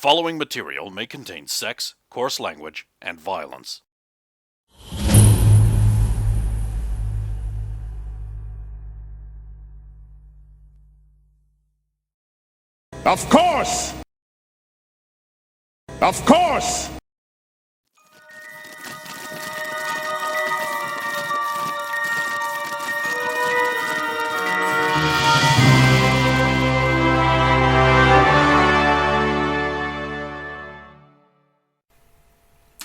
following material may contain sex, coarse language, and violence. Of course! Of course!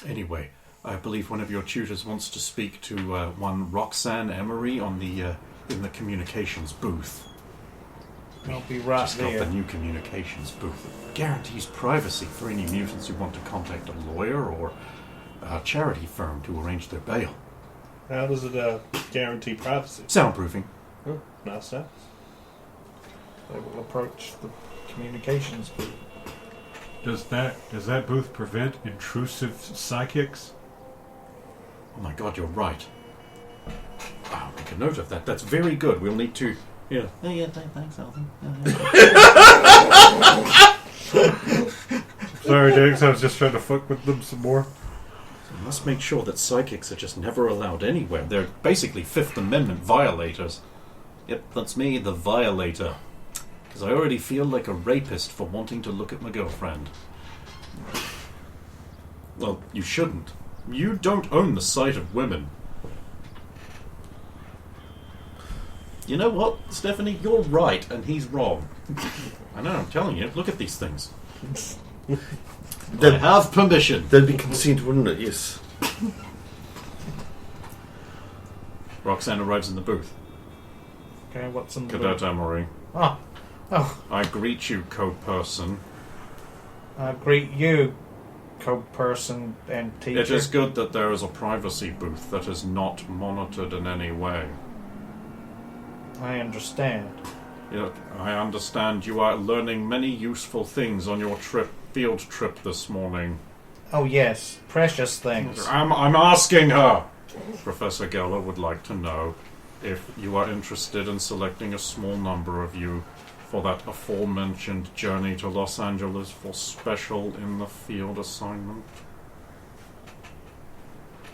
Anyway, I believe one of your tutors wants to speak to one Roxanne Emery on the in the communications booth. I'll be right Just there. got the new communications booth. Guarantees privacy for any mutants who want to contact a lawyer or a charity firm to arrange their bail. How does it guarantee privacy? Soundproofing. Oh, nice. They will approach the communications booth. Does that booth prevent intrusive psychics? Oh my god, you're right. I'll make a note of that. That's very good. We'll need to... Yeah. Oh, yeah, thanks, Alvin. Sorry, Diggs, I was just trying to fuck with them some more. So we must make sure that psychics are just never allowed anywhere. They're basically Fifth Amendment violators. Yep, that's me, the violator. Because I already feel like a rapist for wanting to look at my girlfriend. Well, you shouldn't. You don't own the sight of women. You know what, Stephanie? You're right, and he's wrong. I know, I'm telling you. Look at these things. I have permission. That'd be consent, wouldn't it? Yes. Roxanne arrives in the booth. Okay, what's in the Cadet booth? Emery. Oh, I greet you, co-person. I greet you, co-person and teacher. It is good that there is a privacy booth that is not monitored in any way. I understand. I understand you are learning many useful things on your field trip this morning. Oh yes, precious things. I'm asking her. Professor Geller would like to know if you are interested in selecting a small number of you for that aforementioned journey to Los Angeles for special in the field assignment.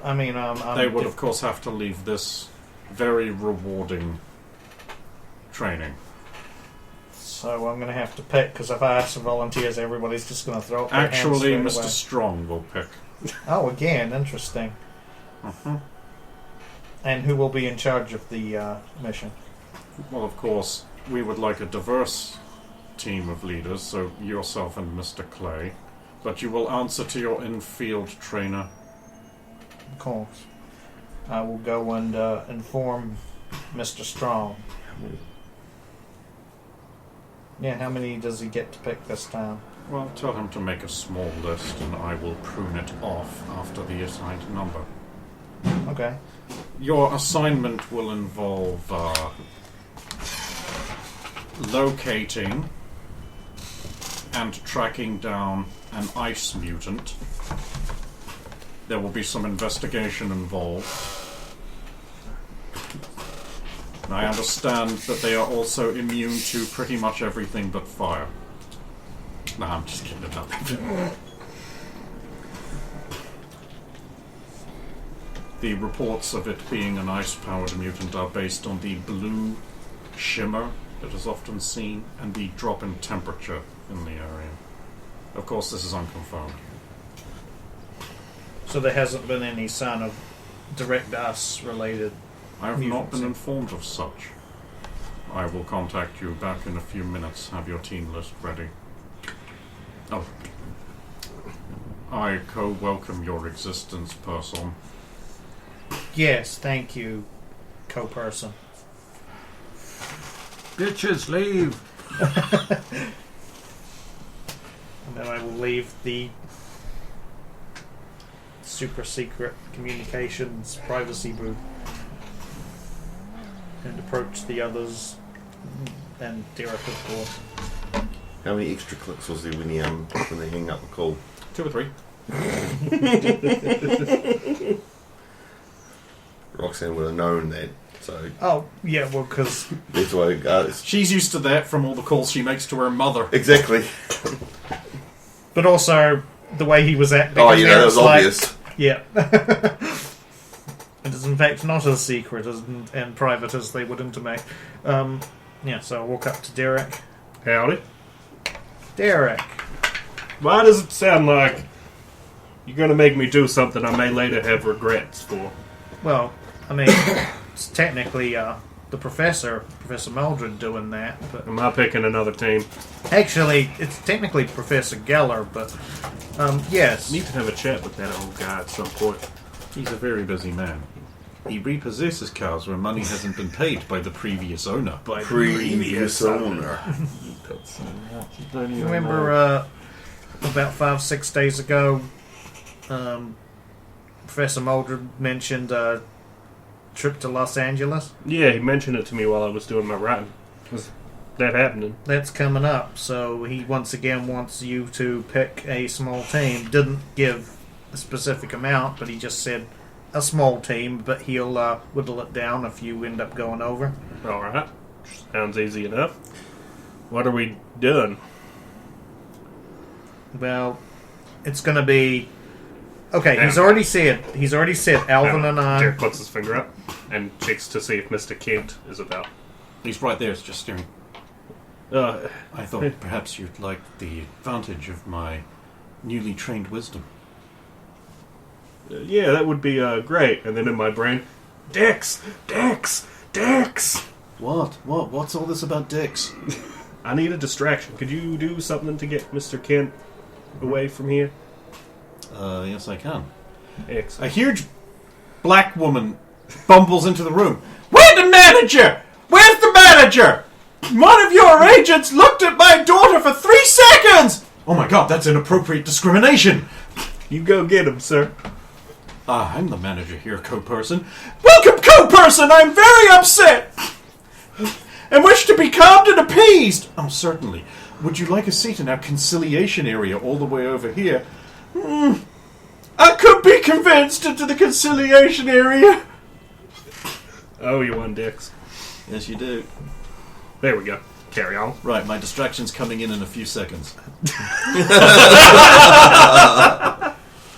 I mean, They would, of course, have to leave this very rewarding training. So I'm going to have to pick, because if I ask for volunteers, everybody's just going to throw up their hands Actually, straight Mr. away. Strong will pick. Oh, again, interesting. And who will be in charge of the mission? Well, of course, we would like a diverse team of leaders, so yourself and Mr. Clay. But you will answer to your in-field trainer. Of course. I will go and inform Mr. Strong. Yeah, how many does he get to pick this time? Well, tell him to make a small list, and I will prune it off after the assigned number. Okay. Your assignment will involve locating and tracking down an ice mutant. There will be some investigation involved. And I understand that they are also immune to pretty much everything but fire. Nah, I'm just kidding about that. The reports of it being an ice-powered mutant are based on the blue shimmer that is often seen and the drop in temperature in the area. Of course, this is unconfirmed. So there hasn't been any sign of direct us related. I have not been Mutants. informed of such. I will contact you back in a few minutes. Have your team list ready. Oh. I co-welcome your existence, person. Yes, thank you, co-person. Bitches, leave! And then I will leave the super secret communications privacy booth and approach the others and Derek, of course. How many extra clicks was there when they hang up the call? 2 or 3. Roxanne would have known that, so Oh, yeah, well, because that's why. She's used to that from all the calls she makes to her mother. Exactly. But also the way he was acting. Oh, in you there, know, that it's was like- obvious. Yeah. It is in fact not as secret and private as they would intimate. So I walk up to Derek. Howdy. Derek. Why does it sound like you're going to make me do something I may later have regrets for? Well, I mean, it's technically the Professor Mildred doing that, but Am I picking another team? actually it's technically Professor Geller, but yes. Need to have a chat with that old guy at some point. He's a very busy man. He repossesses cars where money hasn't been paid by the previous owner. Previous owner. You remember about 5-6 days ago, Professor Mildred mentioned a trip to Los Angeles? Yeah, he mentioned it to me while I was doing my writing. Was that happening? That's coming up, so he once again wants you to pick a small team. Didn't give a specific amount, but he just said a small team, but he'll whittle it down if you end up going over. Alright. Sounds easy enough. What are we doing? Well, it's going to be... Okay, he's already said Alvin and I... Derek puts his finger up and checks to see if Mr. Kent is about. He's right there, it's just staring. I thought perhaps you'd like the advantage of my newly trained wisdom. Yeah, that would be great. And then in my brain, Dex! What? What's all this about dicks? I need a distraction. Could you do something to get Mr. Kent away from here? Yes I can. X. A huge black woman bumbles into the room. Where's the manager? Where's the manager? One of your agents looked at my daughter for 3 seconds! Oh my god, that's inappropriate discrimination! You go get him, sir. I'm the manager here, co-person. Welcome, co-person! I'm very upset! And wish to be calmed and appeased! Oh, certainly. Would you like a seat in our conciliation area all the way over here? I could be convinced into the conciliation area. Oh, you won, Dex. Yes, you do. There we go. Carry on. Right, my distraction's coming in a few seconds.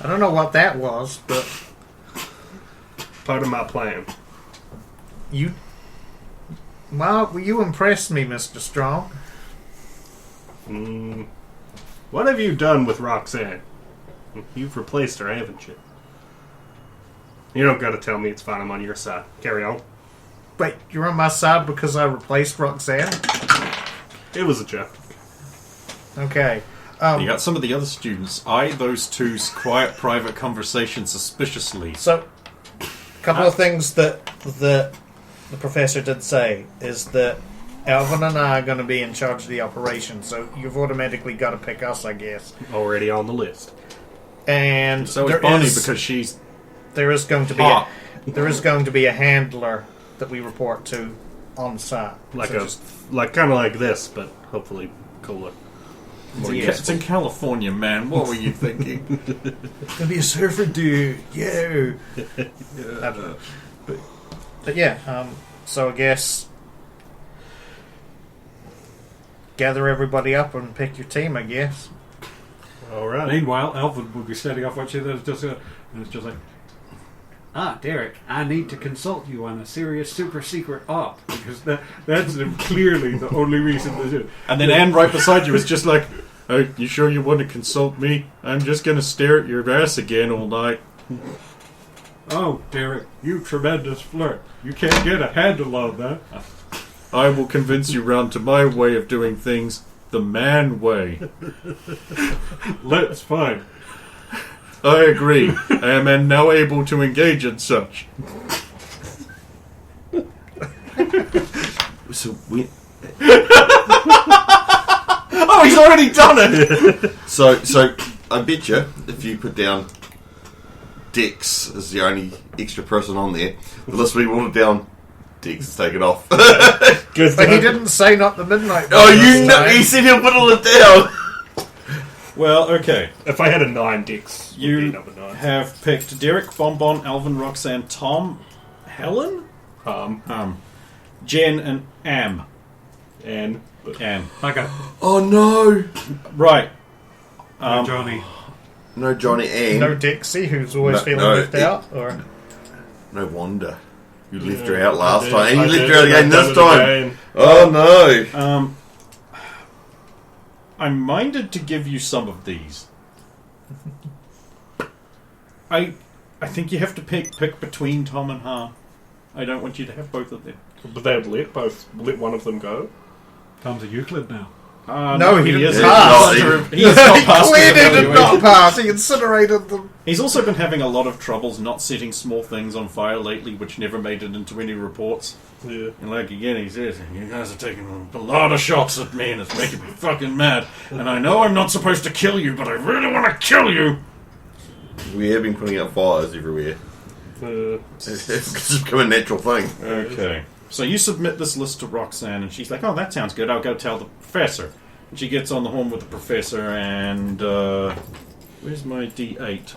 I don't know what that was, but Part of my plan. you impressed me, Mr. Strong. What have you done with Roxanne? You've replaced her, haven't you? You don't gotta tell me, it's fine, I'm on your side. Carry on. Wait, you're on my side because I replaced Roxanne? It was a joke. Okay. You got some of the other students eye those two's quiet private conversation suspiciously. So, a couple of things that the professor did say is that Alvin and I are going to be in charge of the operation, so you've automatically got to pick us, I guess. Already on the list. And So is Bonnie because she's there is going to be hot. there is going to be a handler that we report to on site. Like So kind of like this, but hopefully cooler. It's in California, man. What were you thinking? gonna be a surfer dude, yeah. I don't know. But yeah, so I guess gather everybody up and pick your team, I guess. Alright. Meanwhile, Alvin will be standing off watching. And it's just like, Derek, I need to consult you on a serious super secret op. because that's clearly the only reason they do. And then Anne right beside you is just like, "Hey, you sure you want to consult me? I'm just going to stare at your ass again all night." Oh, Derek, you tremendous flirt. You can't get a handle on that. I will convince you round to my way of doing things, the man way. Let's find. I agree. I am now able to engage in such. So we. Oh, he's already done it! So I bet you if you put down Dex as the only extra person on there, the list will be watered down. Dex is taken off. Good But he didn't say not the midnight. Oh, this you know, time. he said he'll whittle it down. Well, okay. If I had a 9 Dix, would be You number 9. have picked Derek, Bonbon, Alvin, Roxanne, Tom, Helen, Jen, and And Anne. I got Oh no! Right. No Johnny. No Johnny and No Dixie, who's always feeling left out, or no Wanda. You left her out last time, and I you left did, her out again I've this done it time. again. Oh no! I'm minded to give you some of these. I think you have to pick between Tom and Ha. I don't want you to have both of them. But they'd let one of them go. Tom's a Euclid now. No, he didn't isn't. pass. He has not passed clearly the did not evaluation. pass. He incinerated them. He's also been having a lot of troubles not setting small things on fire lately, which never made it into any reports. Yeah. And like again, he says, "You guys are taking a lot of shots at me, and it's making me fucking mad. And I know I'm not supposed to kill you, but I really want to kill you." We have been putting out fires everywhere. It's become a natural thing. Okay. So you submit this list to Roxanne, and she's like, "Oh, that sounds good. I'll go tell the professor." And she gets on the horn with the professor, and where's my D8?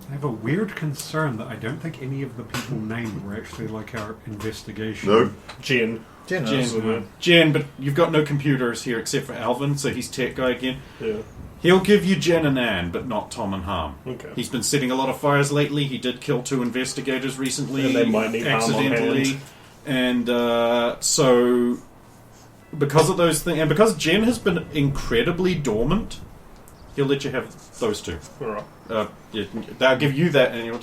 I have a weird concern that I don't think any of the people named were actually like our investigation. No. Jen. Jen, but you've got no computers here except for Alvin, so he's tech guy again. Yeah. He'll give you Jen and Anne, but not Tom and Harm. Okay. He's been setting a lot of fires lately. He did kill 2 investigators recently, And they might need Harm on accidentally. hand. And so, because of those things, and because Jen has been incredibly dormant, he'll let you have those 2. Alright. They'll give you that, and you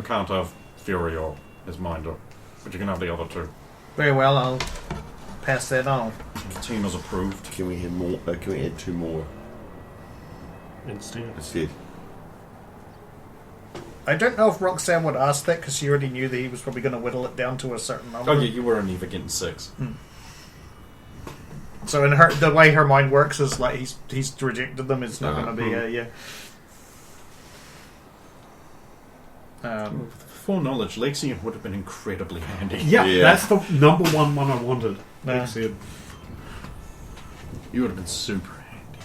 can't have Fury or his Minder, but you can have the other 2. Very well, I'll pass that on. The team is approved. Can we have more? Can we add 2 more Instead. instead? I don't know if Roxanne would ask that because she already knew that he was probably going to whittle it down to a certain number. Oh yeah, you were only ever getting 6. So in her, the way her mind works is like he's rejected them. It's not going to be Full knowledge, Lexian would have been incredibly handy. Yeah, Yeah. that's the number one I wanted. Yeah. Said, You would have been super handy.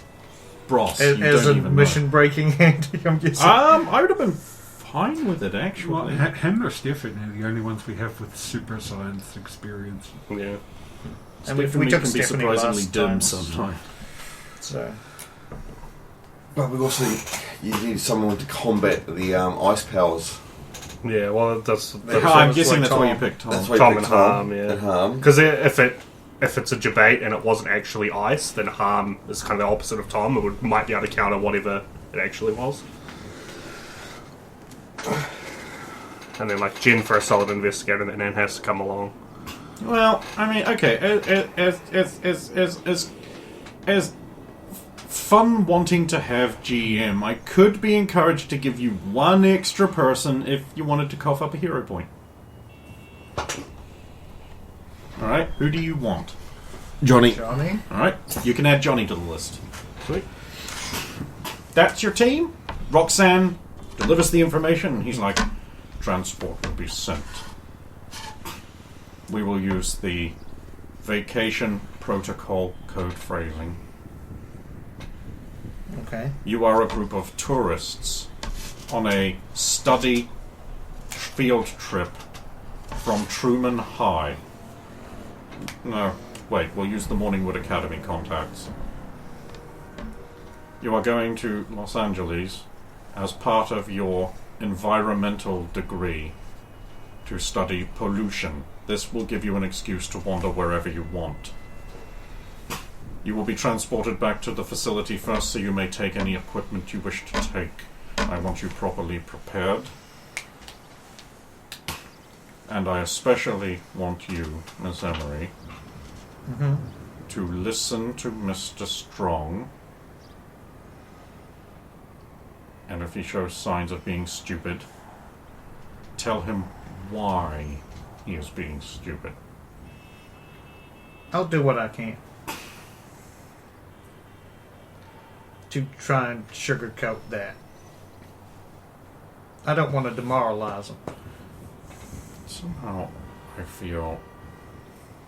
Bros, as you a don't even mission breaking handy. I'm guessing. I would have been fine with it, well, actually. him or Stefan are the only ones we have with super science experience. Yeah. And we Stephanie took can be Stephanie surprisingly last dim time. sometimes. So But we also you need someone to combat the ice powers. Yeah, well, that's I'm guessing that's why you picked Tom. That's why Tom you and picked Harm, yeah. And Harm. Because if it's a debate and it wasn't actually ice, then Harm is kind of the opposite of Tom. It might be able to counter whatever it actually was. And then like Jen for a solid investigator, and then Anne has to come along. Well, I mean, okay, as fun wanting to have GM, I could be encouraged to give you 1 extra person if you wanted to cough up a hero point. Alright, who do you want? Johnny. Johnny, Alright, you can add Johnny to the list. Sweet. That's your team. Roxanne delivers the information, and he's like, transport will be sent. We will use the vacation protocol code phrasing. okay. You are a group of tourists on a study field trip from Truman High. No, wait, we'll use the Morningwood Academy contacts. You are going to Los Angeles as part of your environmental degree to study pollution. This will give you an excuse to wander wherever you want. You will be transported back to the facility first so you may take any equipment you wish to take. I want you properly prepared. And I especially want you, Miss Emery, to listen to Mr. Strong. And if he shows signs of being stupid, tell him why he is being stupid. I'll do what I can to try and sugarcoat that. I don't want to demoralize him. Somehow I feel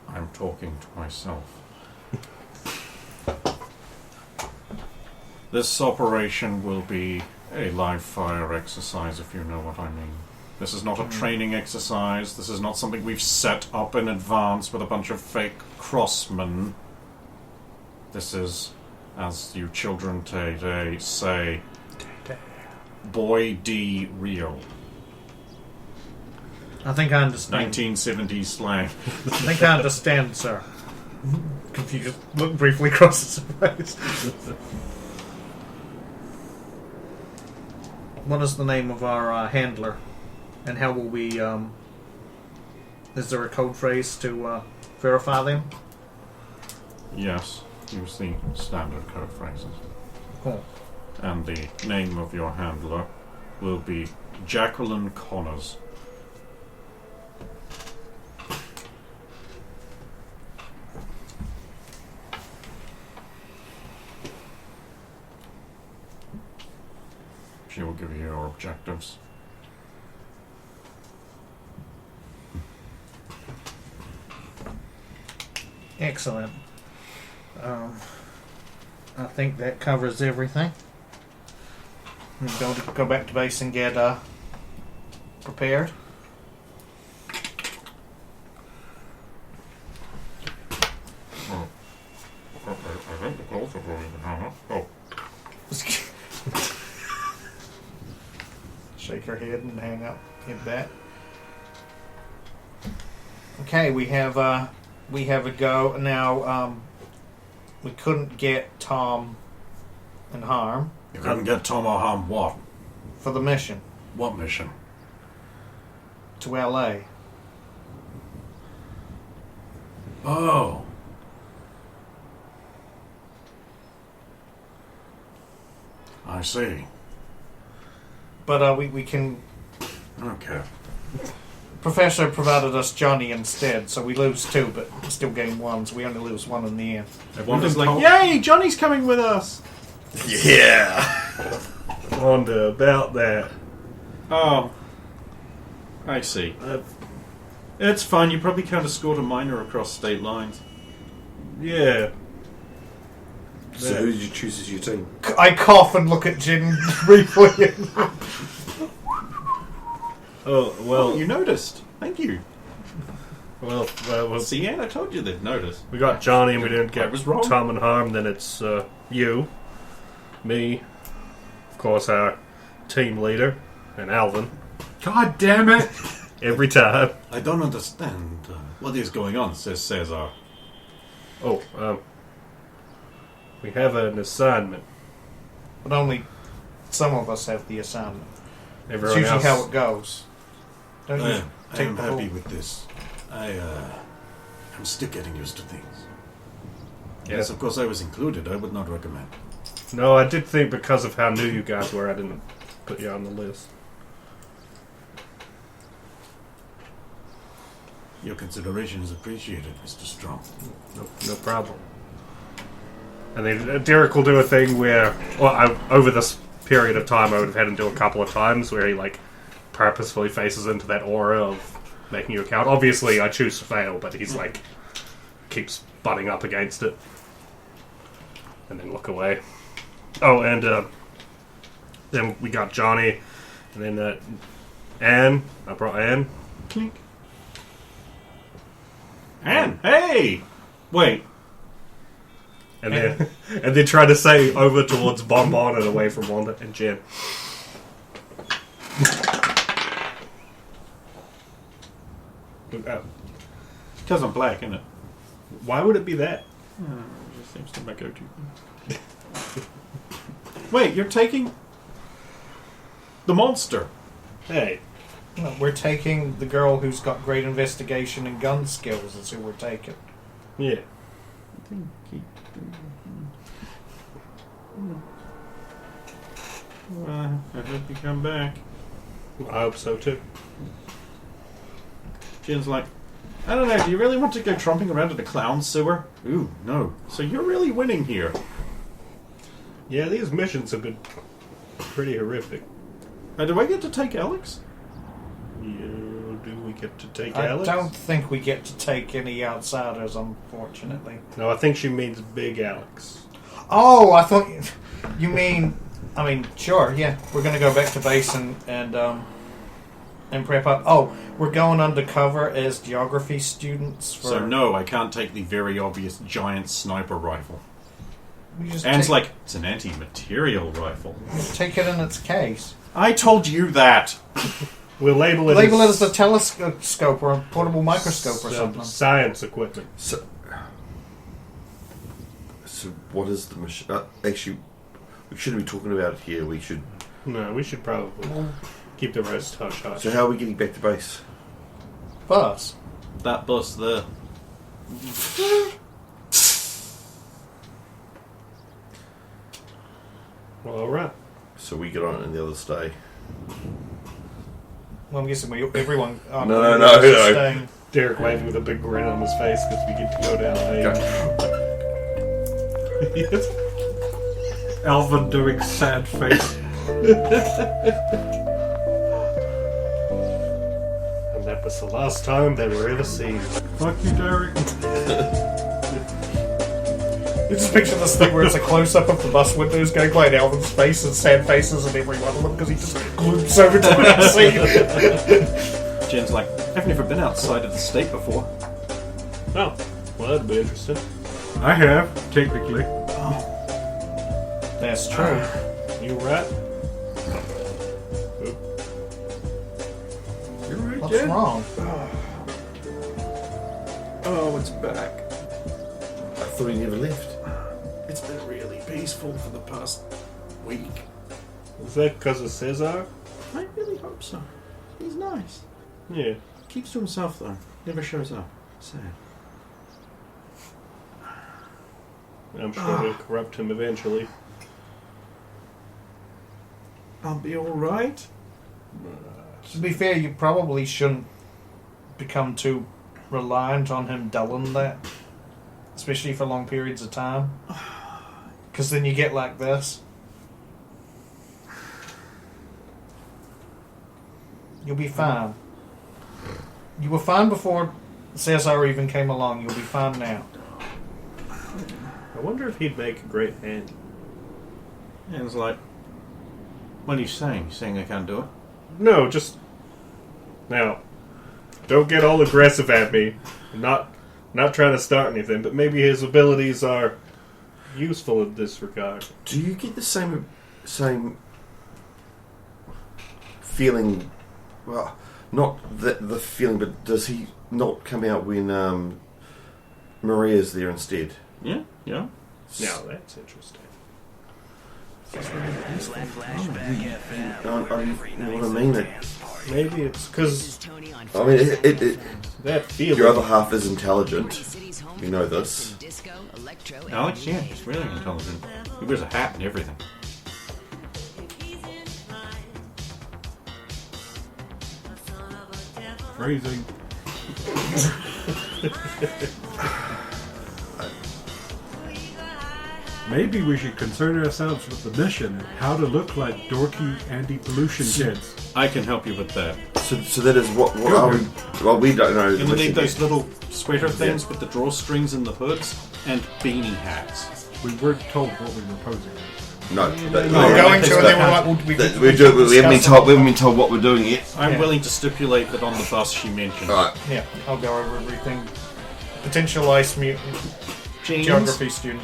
I'm talking to myself. This operation will be A live fire exercise, if you know what I mean. This is not a training exercise. This is not something we've set up in advance with a bunch of fake crossmen. This is, as you children today say, Boy D real. I think I understand. 1970s slang. I think I understand, sir. Confused. Look briefly across his face. What is the name of our handler? And how will we, is there a code phrase to verify them? Yes, use the standard code phrases. Cool. And the name of your handler will be Jacqueline Connors. She will give you your objectives. Excellent. I think that covers everything. Go back to base and get prepared. I think the clothes are going to hang up. Oh. Shake her head and hang up. Hit that. Okay, we have a go now. We couldn't get Tom and Harm You couldn't get Tom or Ham what? for the mission What mission? to LA. Oh. I see. But we can. Okay. Professor provided us Johnny instead, so we lose 2, but still gain 1, so we only lose 1 in the end. Everyone was like, "Yay, Johnny's coming with us!" Yeah! Wonder about that. Oh. I see. It's fine. You probably can't escort a minor across state lines. Yeah. So who did you choose as your team? I cough and look at Jin briefly. Oh, well, You noticed. Thank you. well, See, yeah, I told you they'd notice. we got Johnny and we didn't I get was wrong. Tom and Harm, then it's you, me, of course our team leader, and Alvin. God damn it! Every time. I don't understand what is going on, says Cesar. Oh, we have an assignment. But only some of us have the assignment. It's Everyone usually else. how it goes. Don't you I take am the happy whole... with this. I'm still getting used to things. Yeah. Yes, of course I was included. I would not recommend. No, I did think because of how new you guys were, I didn't put you on the list. Your consideration is appreciated, Mr. Strong. No problem. And then Derek will do a thing where, over this period of time, I would have had him do a couple of times where he purposefully faces into that aura of making you account. Obviously, I choose to fail, but he's keeps butting up against it, and then look away. Oh, and then we got Johnny, and then Anne. I brought Anne. Clink. Anne, hey! Wait. And then try to say over towards Bonbon and away from Wanda and Jen. Because I'm black, isn't it? Why would it be that? It just seems to be my go-to. Wait, you're taking the monster. Hey, No, we're taking the girl who's got great investigation and gun skills is who we're taking. yeah. I hope you come back. I hope so too. Jen's like, I don't know, do you really want to go tromping around in a clown sewer? Ooh, no. So you're really winning here. Yeah, these missions have been pretty horrific. Do I get to take Alex? Do we get to take I Alex? don't think we get to take any outsiders, unfortunately. No, I think she means Big Alex. Oh, I thought you mean I mean, sure, yeah. We're going to go back to base and prep up. Oh, we're going undercover as geography students. For So no, I can't take the very obvious giant sniper rifle. we just And it's take, like, it's an anti-material rifle. just take it in its case. I told you that! We'll label it Label it as a telescope or a portable microscope or something. science equipment. So what is the machine? Actually, we shouldn't be talking about it here. We should. No, we should probably keep the rest hush hush. So how are we getting back to base? Bus. That bus there. Well, alright. So we get on it and the others stay. Well, I'm guessing everyone. No. Staying. Derek waving with a big grin on his face because we get to go down Alvin doing sad face. And that was the last time they were ever seen. Fuck you, Derek. You just picture this thing where it's a close-up of the bus windows going by Alvin's face and sad faces and every one of them because he just gloops over to that scene. Jen's like, I've never been outside of the state before. Oh, well, that'd be interesting. I have, technically. That's true. You right? You're right, What's Jen. wrong? Oh, it's back. I thought he never left. It's been really peaceful for the past week. Is that because of Cesar? I really hope so. He's nice. Yeah. Keeps to himself, though. Never shows up. Sad. I'm sure we'll corrupt him eventually. I'll be alright. To be fair, you probably shouldn't become too reliant on him dulling that, especially for long periods of time. Because then you get like this. You'll be fine. You were fine before Cesar even came along. You'll be fine now. I wonder if he'd make a great hand. And it's like, what are you saying? You saying I can't do it? No, just... Now, don't get all aggressive at me. I'm not trying to start anything, but maybe his abilities are useful in this regard. Do you get the same feeling? Well, not the feeling, but does he not come out when Maria's there instead? Yeah, yeah. Now, that's interesting. What I mean, Maybe it's because I mean, that feeling... your other half is intelligent. You know this. Alex, yeah, he's really intelligent. He wears a hat and everything. Phrasing. Maybe we should concern ourselves with the mission and how to look like dorky anti-pollution kids. I can help you with that. So that is what are we? Well, we don't know. The You'll need mission those yet. little sweater things with the drawstrings and the hoods, and beanie hats. We weren't told what we were posing. No, We were going to, and then we're like, well, we haven't been told what we're doing yet. I'm Yeah. willing to stipulate that on the bus she mentioned. All right. Yeah, I'll go over everything. Potential ice mutant Jeans, geography student.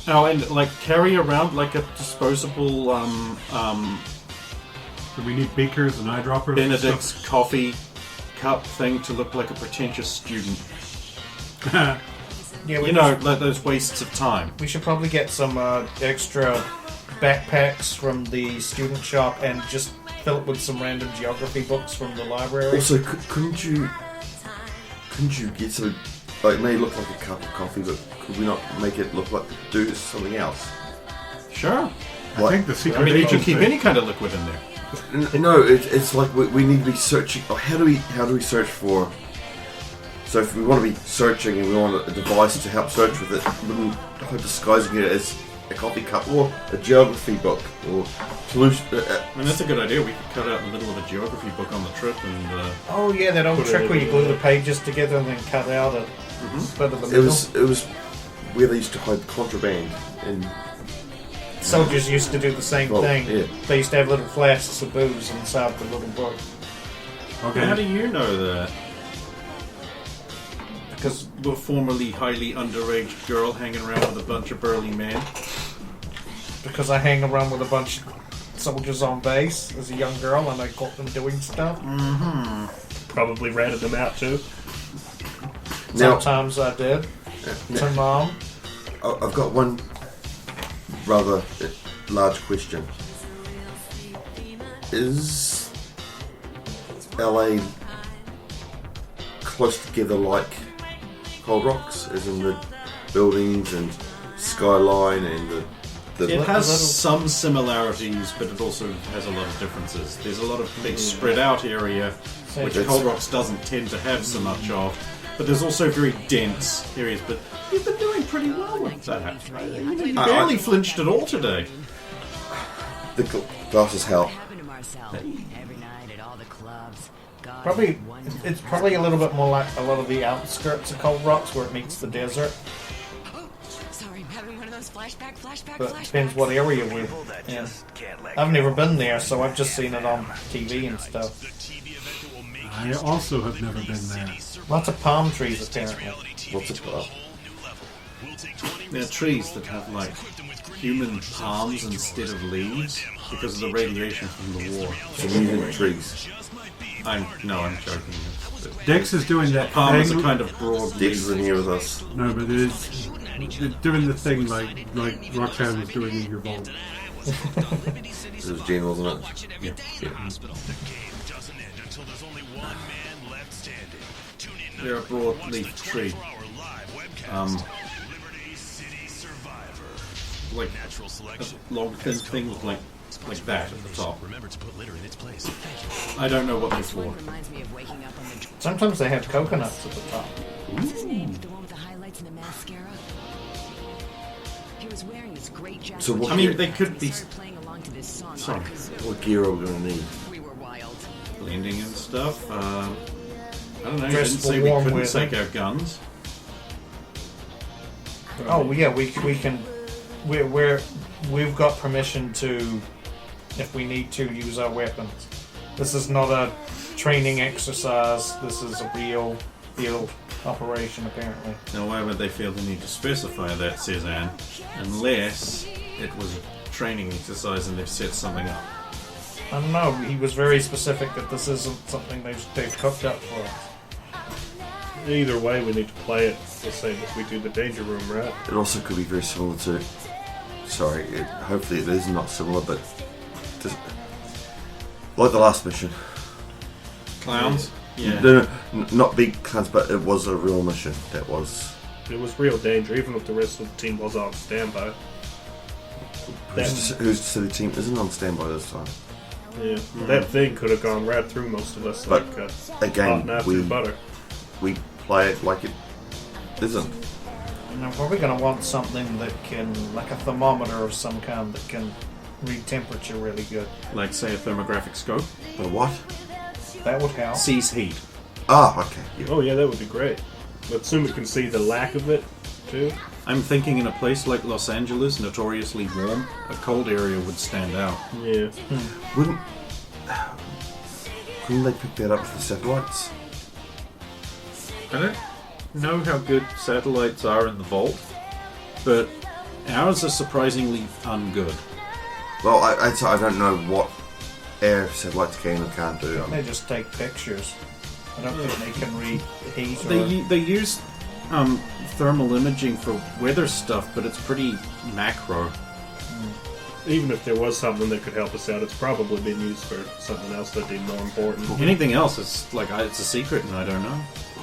Oh, and like carry around like a disposable Do we need beakers and eyedroppers? and Benedict's coffee cup thing to look like a pretentious student. stuff? Yeah, You know, like those wastes of time. we should probably get some extra backpacks from the student shop and just fill it with some random geography books from the library. Also, couldn't you get some? Like, it may look like a cup of coffee, but could we not make it look like do something else? Sure. I think the secret I mean, you can agent keep thing- any kind of liquid in there. No, it's like we need to be searching. How do we search for? So if we want to be searching and we want a device to help search with it, wouldn't disguising it as a coffee cup or a geography book or solution? I mean, that's a good idea. We could cut out the middle of a geography book on the trip and... Oh yeah, that old Put it trick where in you glue the- the pages together and then cut out a split of the It middle. was where they used to hide contraband and soldiers used to do the same Well, thing. yeah. They used to have little flasks of booze inside the little book. Okay. How do you know that? Because The formerly highly underage girl hanging around with a bunch of burly men. I hang around with a bunch of soldiers on base as a young girl and I caught them doing stuff. Probably ratted them out too. Now, Sometimes I did. To Mom. I've got one rather large question. Is LA close together like Cold Rocks, as in the buildings and skyline and the It has some similarities, but it also has a lot of differences. There's a lot of big spread out area, which That's- Cold Rocks doesn't tend to have so much of. But there's also very dense areas. But you've been doing pretty well with that. You barely flinched at all today. the glasses help. Probably, it's probably a little bit more like a lot of the outskirts of Cold Rocks where it meets the desert. Sorry, I'm having one of those flashback. But it depends what area we're in. I've never been there, so I've just seen it on TV and stuff. I also have never been there. Lots of palm trees, apparently. What's it called? There are trees that have like human palms instead of leaves because of the radiation from the war. So mutant trees. I'm joking. Dex is doing that Palm is a thing. kind of broad Dex leaf. is in here with us. No, but it's doing the thing like Roxanne was doing in your vault. This is Jen, wasn't it? Yeah. They're a broad leaf tree. Like a long thin thing with like that at the top. I don't know what they're for. Sometimes they have coconuts at the top. The one with the highlights and the mascara. He was wearing this great jacket. So what I mean, gear, they could be playing along to this song. sorry, what gear are we going to need? We were wild. blending and stuff. I don't know. You Dress didn't for say we warm couldn't weather. take our guns. Oh yeah, we can. We've got permission to, if we need to, use our weapons. This is not a training exercise. This is a real field operation, apparently. Now, why would they feel the need to specify that, says Anne, unless it was a training exercise and they've set something up? I don't know. He was very specific that this isn't something they've cooked up for us. Either way, we need to play it the same as we do the Danger Room, right? It also could be very similar to. Sorry, hopefully it is not similar, but like the last mission. Clowns? Yeah. No, not big clowns, but it was a real mission. That was. It was real danger, even if the rest of the team was on standby. Who's to say the team isn't on standby this time? Yeah, that thing could have gone right through most of us, But like again, hot knife through we butter. play it like it isn't. And I'm probably going to want something that can, like a thermometer of some kind, that can read temperature really good. Like, say, a thermographic scope? But what? That would help. Sees heat. Ah, okay. Yeah. Oh yeah, that would be great. But soon we can see the lack of it too. I'm thinking in a place like Los Angeles, notoriously warm, a cold area would stand out. Yeah. Couldn't they pick that up for the satellites? I don't know how good satellites are in the vault, but ours are surprisingly ungood. Well, I don't know what air satellites can and can't do. They just take pictures. I don't think they can read heat or... They use thermal imaging for weather stuff, but it's pretty macro. Even if there was something that could help us out, it's probably been used for something else that'd be more important. Anything else, it's like it's a secret and I don't know.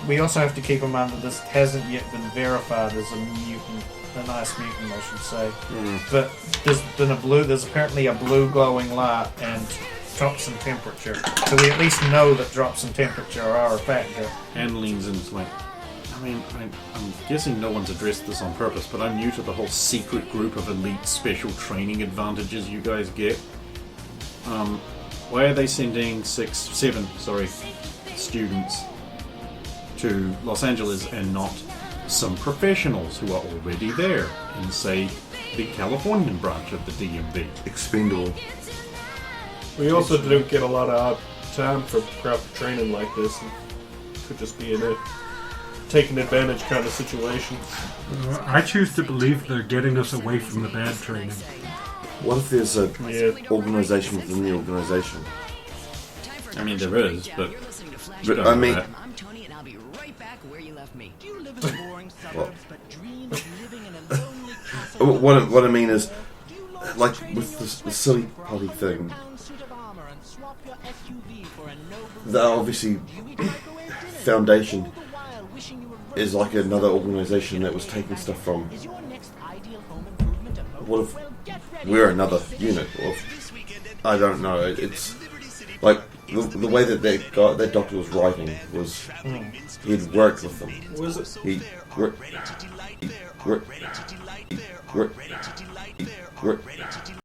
We also have to keep in mind that this hasn't yet been verified as a mutant, a nice mutant, I should say. But there's apparently a blue glowing light and drops in temperature. So we at least know that drops in temperature are a factor. Anne leans into like, I mean, I'm guessing no one's addressed this on purpose, but I'm new to the whole secret group of elite special training advantages you guys get. Why are they sending seven students to Los Angeles and not some professionals who are already there in, say, the Californian branch of the DMV. Expendable. We also don't get a lot of time for proper training like this. And could just be in a taking advantage kind of situation. I choose to believe they're getting us away from the bad training. What if there's a Yeah. organisation within the organisation? I mean, there is, but But I mean, I'm Tony, and I'll be right back where you left me. You live in boring suburbs, but dream of living in a lonely castle. what I mean is, like with the silly putty thing, the obviously Foundation is like another organisation that was taking stuff from. What if we're another unit? Or if, I don't know. It's like the way that that doctor was writing was he'd worked with them. Was it? He worked.